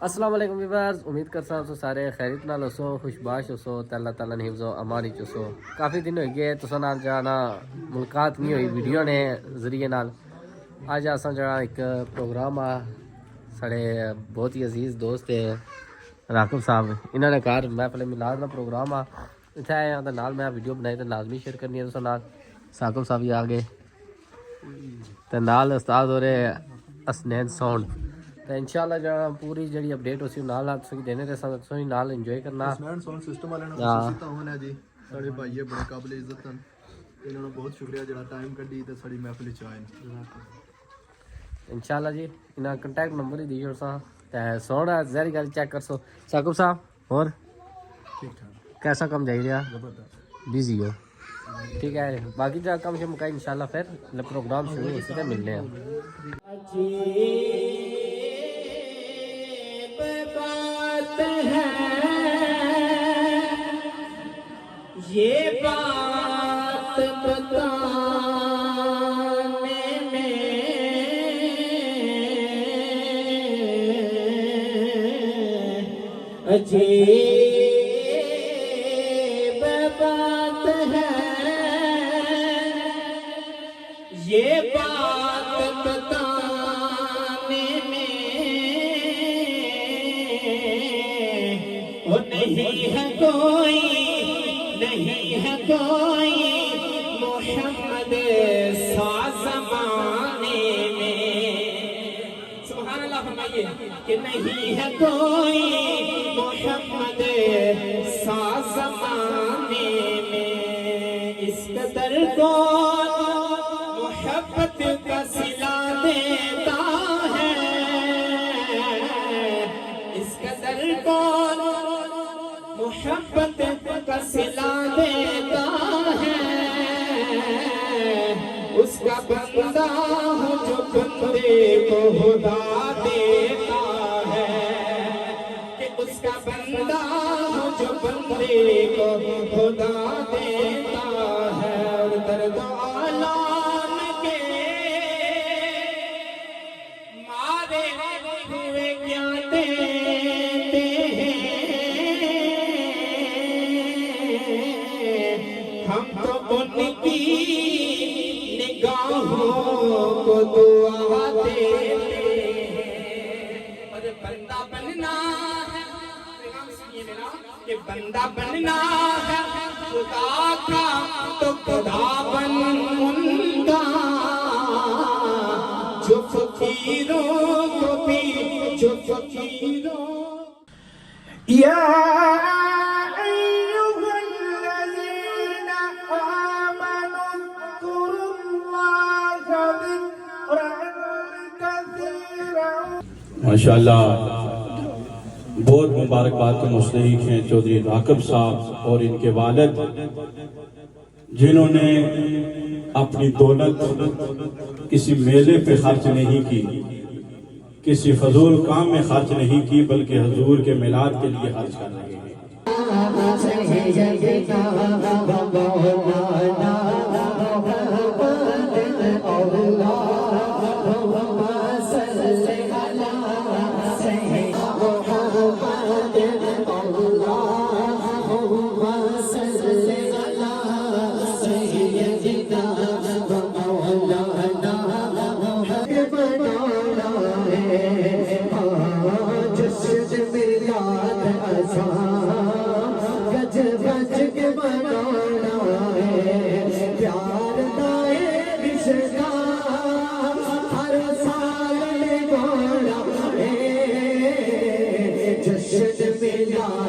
السلام علیکم ویورز، امید کرتا ہوں سارے خیریت نال ہسو، خوشباش ہسو، تے اللہ تعالیٰ نے حفظ و امان وچ ہسو۔ کافی دن ہوئی گئے تساں نال جانا ملاقات نہیں ہوئی ویڈیو نے ذریعے نال۔ اج اساں جڑا ایک پروگرام آ ساڑے بہت ہی عزیز دوست ہے راکب صاحب، انہاں نے گھر محفل میلاد دا پروگرام آ اتھے آئے تے نال میں ویڈیو بنائی تے لازمی شیئر کرنی ہے تساں نال۔ راکب صاحب ہی آ گئے تے نال استاد اور اسنین ساؤنڈ تے انشاءاللہ جڑا پوری جڑی اپڈیٹ ہوسی نال تساں دینے تے تساں نال انجوائے کرنا۔ اسنین ساؤنڈ سسٹم والے نال خصوصی تعاون ہے جی، ساڑے بھائی بڑے قابل عزت ہیں، انہاں نوں بہت شکریہ جڑا ٹائم کڈی تے ساڈی محفل وچ آئے۔ انشاءاللہ جی انہاں کنٹیکٹ نمبر ہی دیو سا تے سونا ظاہری گل چیک کرسو۔ ثاقب صاحب اور ٹھیک ٹھاک کیسا کم جائی رہا؟ زبردست بزی ہو؟ ٹھیک ہے، باقی جا کم شم مکائی انشاءاللہ پھر پروگرام شروع ہوتے تے ملنے ہیں۔ یہ بات بتانے میں عجیب بات ہے، یہ بات بتانے میں وہ نہیں ہے کوئی، نہیں ہے کوئی محمد سا زمانے میں۔ سبحان اللہ فرمائیے کہ نہیں ہے کوئی محمد سا زمانے میں۔ اس قدر کو محبت کا صلہ دیتا ہے، اس قدر کو محبت کا صلہ دیتا ہے، اس کا بندہ ہوں جو بندے کو خدا دیتا ہے، کہ اس کا بندہ ہوں جو بندے کو خدا دیتا ہے۔ اور درد عالم کے مارے ہوئے کیا دیتے ہم تو ان کی نگاہوں کو دعا دیتے ہیں۔ اور بندہ بننا ہے، پیغام سنیے میرا، کہ بندہ بننا ہے خدا کا تو خدا بن گا، جو فقیروں کو بھی، جو فقیروں ماشاءاللہ بہت مبارکباد کے مستحق ہیں چودھری راکب صاحب اور ان کے والد، جنہوں نے اپنی دولت کسی میلے پہ خرچ نہیں کی، کسی فضول کام میں خرچ نہیں کی، بلکہ حضور کے میلاد کے لیے خرچ کر رہے ہیں۔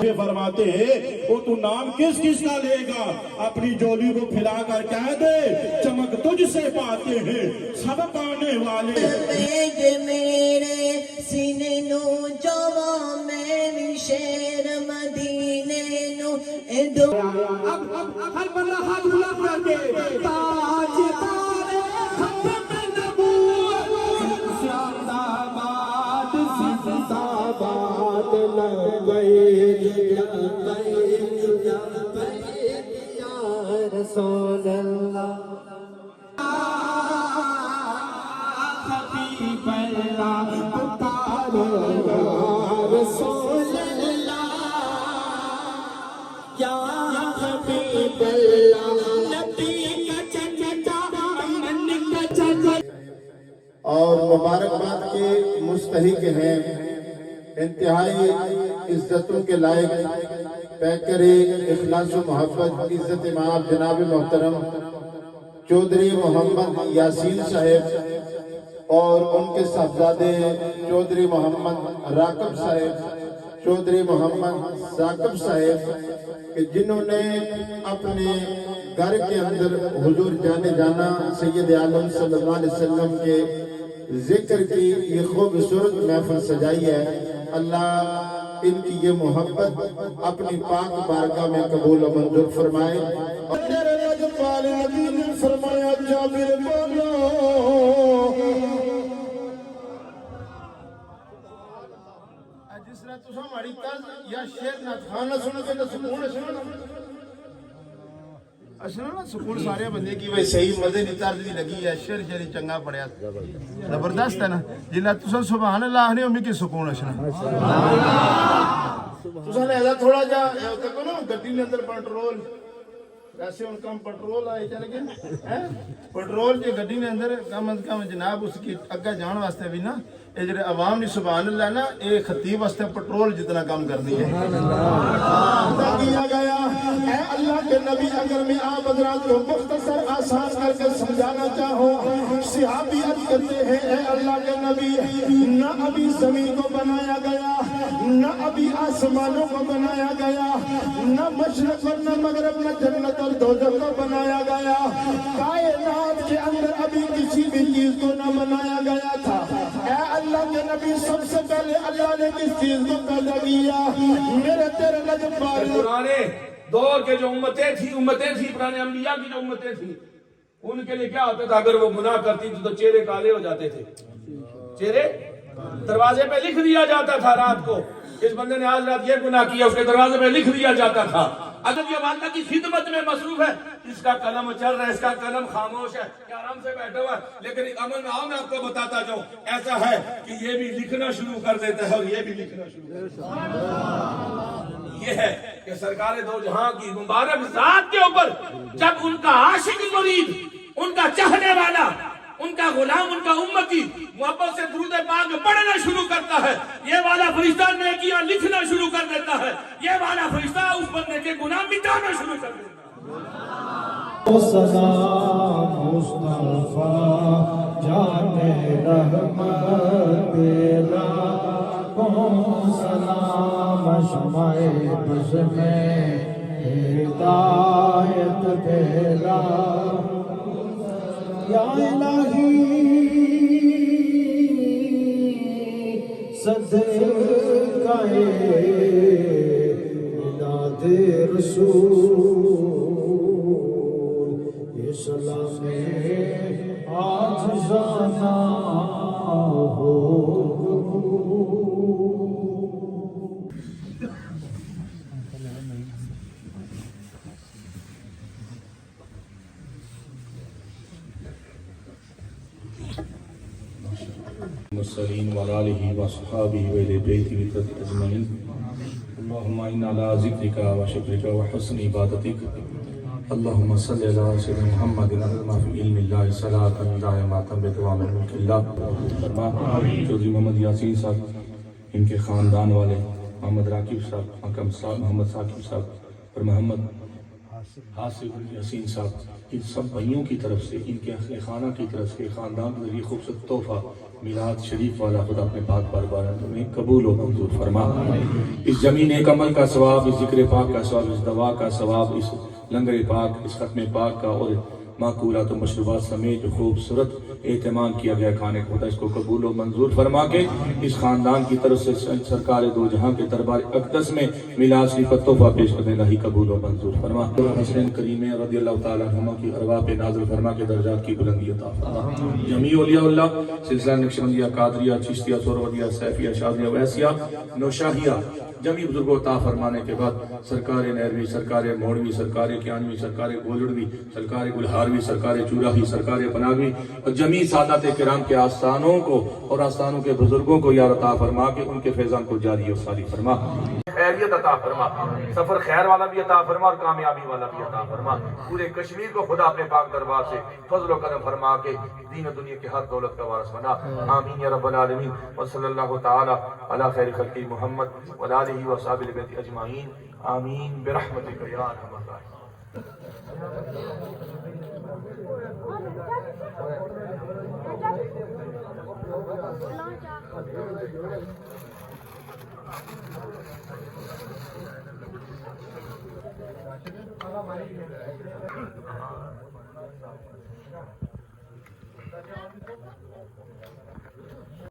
یہ فرماتے ہیں وہ تو نام کس کس کا لے گا، اپنی جولی کو پھیلا کر کہہ دے چمک تجھ سے پاتے ہیں سب پانے والے۔ میرے سینے نو جوا میں شیر مدینے نو ادو اب ہر بندہ ہاتھ بلا کر کے تاج تارے ختم نبوت زندہ باد زندہ باد لبیک لبیک لبیک یا رسول اللہ۔ रसूल अल्लाह या हबीब अल्लाह नबी का चचा मन का चचा और मुबारकबाद के मुस्तहिक हैं, इंतहाई इज्जतों के लायक पैकर इखलास व मोहब्बत इज्जत इमाम जनाब मोहतरम चौधरी मोहम्मद यासीन साहब और उनके साहबजादे चौधरी मोहम्मद राकब साहब, चौधरी मोहम्मद साकब साहब कि जिन्होंने अपने घर के अंदर हुजूर जाने जाना सैयद आलम सल्लल्लाहु अलैहि वसल्लम के जिक्र की ये खूबसूरत महफिल सजाई है। अल्लाह इनकी ये मोहब्बत अपनी पाक बारगाह में कबूल और मंजूर फरमाए। फरमाया जाबिर बोलो जिस तरह तुम हमारी तर्ज या शेर ना खाना सुनोगे तो सुकून असना ना सुकून सारे बंदे की भाई सही मजे दी तर्ज भी लगी है, शेर शेर चंगा पड़िया जबरदस्त है ना। जिला तुम सुभान अल्लाह ने उम्मीद की सुकून असना तुसा ने ऐसा थोड़ा जा तक ना गड्डी के अंदर पेट्रोल वैसे उन कम पेट्रोल आए चल गए हैं पेट्रोल के गड्डी के अंदर कम अज कम जनाब उसकी अग्गा जाने वास्ते भी ना ये जो अवाम ने सुभान अल्लाह ना ये खतीब वास्ते पेट्रोल जितना काम कर दी है। किया गया है अल्लाह के नबी अगर मैं आप हजरात को मुख्तसर आसान करके समझाना चाहूँ, सहाबी अर्ज करते हैं ऐ अल्लाह के नबी न अभी जमीन को बनाया गया, न अभी आसमानों को बनाया गया, न मशरक और न मगरब, न जन्नत और दोज़ख को बनाया गया, कायनात के अंदर अभी किसी भी चीज को न बनाया गया था। ऐ अल्लाह के नबी सबसे पहले अल्लाह ने किस चीज को पैदा किया? मेरे तेरे नजर पुराने दौर के जो उम्मतें थी पुराने अंबिया की जो उम्मतें थी उनके लिए क्या होता था? अगर वो गुनाह करती थी तो चेहरे काले हो जाते थे, चेहरे दरवाजे पे लिख दिया जाता था। रात को इस बंदे ने आज रात ये गुनाह किया, उसके दरवाजे पे लिख दिया जाता था। अगर ये वालदा की खिदमत में मसरूफ है, इसका कलम चल रहा है, इसका कलम खामोश है, आराम से बैठा हुआ है, लेकिन अमल में आओ मैं आपको बताता जाऊं ऐसा है कि ये भी लिखना शुरू कर देता है और ये भी लिखना शुरू कर देता है। ये है कि सरकार दो जहां की मुबारक जात के ऊपर जब उनका आशिक मुरीद, उनका चाहने वाला, उनका गुलाम, उनका उम्मती मोहब्बत से दुरूद पाक पढ़ना शुरू करता है, ये वाला फरिश्ता नेकियां लिखना शुरू कर देता है, ये वाला फरिश्ता उस बंदे के गुनाह मिटाना शुरू कर देता है। सलाम मुस्तफा जाने रहमत तेरा को सलाम शमाए बस में हिदायत तेरा या इलाही सदकाए नादे रसूल ये सलामे आज जाना हो मुरसलीन व आलिहि व अस्हाबिहि व अहले बैतिहि अजमईन। अल्लाहुम्मा इन्ना अला ज़िक्रिका व शुक्रिका व हुस्नि इबादतिक। अल्लाहुम्मा सल्लि अला सय्यिदिना मुहम्मदिन मा फी इल्मिल्लाहि सलातन दाइमतन बिदवामिल मुल्किल्लाह। चौधरी मोहम्मद यासीन साहब, इनके खानदान वाले मोहम्मद राकिब साहब, हकम साहब, मोहम्मद साकिब साहब और मोहम्मद हासिब यासीन साहब, इन सब भाइयों की तरफ से, इनके अहले खाना की तरफ से खानदान के लिए खूबसूरत तोहफा मिलाद शरीफ वाला खुदा अपने पाक बारबार में कबूल और मंजूर फरमा। इस जमीन एक अमल का सवाब, इस जिक्र पाक का सवाब, इस दवा का सवाब, इस लंगर पाक, इस खत्म पाक का और माकूलात और मशरूबात समेत जो खूबसूरत एहतमाम किया गया खाने का, इसको कबूल और मंजूर फरमा के इस खानदान की तरफ से सरकार दो जहां के दरबार अक़दस में मिलाद शरीफ तोहफा पेश करने का ही कबूल और मंजूर फरमा। हसन करीम रज़ियल्लाहु ताला अन्हुमा की अरवाह पे नाज़िल फरमा के दर्जात की बुलंदी अता फरमा। जमी औलियाउल्लाह सिलसिला नक्शबंदिया, कादरिया, चिश्तिया, सोहरवर्दिया, सैफिया, शाज़िया, वैसिया, नौशाहिया जमी बुजुर्गों अता फरमाने के बाद सरकार नहरवी, सरकार मोड़वी, सरकार कियानवी, सरकार गोलड़वी, सरकार गुलहार नारवी, सरकार चूराही, सरकार पनागी और जमी सादात किराम के आस्थानों को और आस्थानों के बुजुर्गों को यार अता फरमा के उनके फैजान को जारी और सारी फरमा, खैरियत अता फरमा, सफर खैर वाला भी अता फरमा और कामयाबी वाला भी अता फरमा। पूरे कश्मीर को खुदा अपने पाक दरबार से फजल व करम फरमा के दीन और दुनिया की हर दौलत का वारिस बना। आमीन या रब्बल आलमीन। व सल्लल्लाहु तआला अला खैर खल्क़ी मुहम्मद व आलिहि व अस्हाबिल बैत अजमाइन। आमीन बिरहमतिका या अरहमर राहिमीन।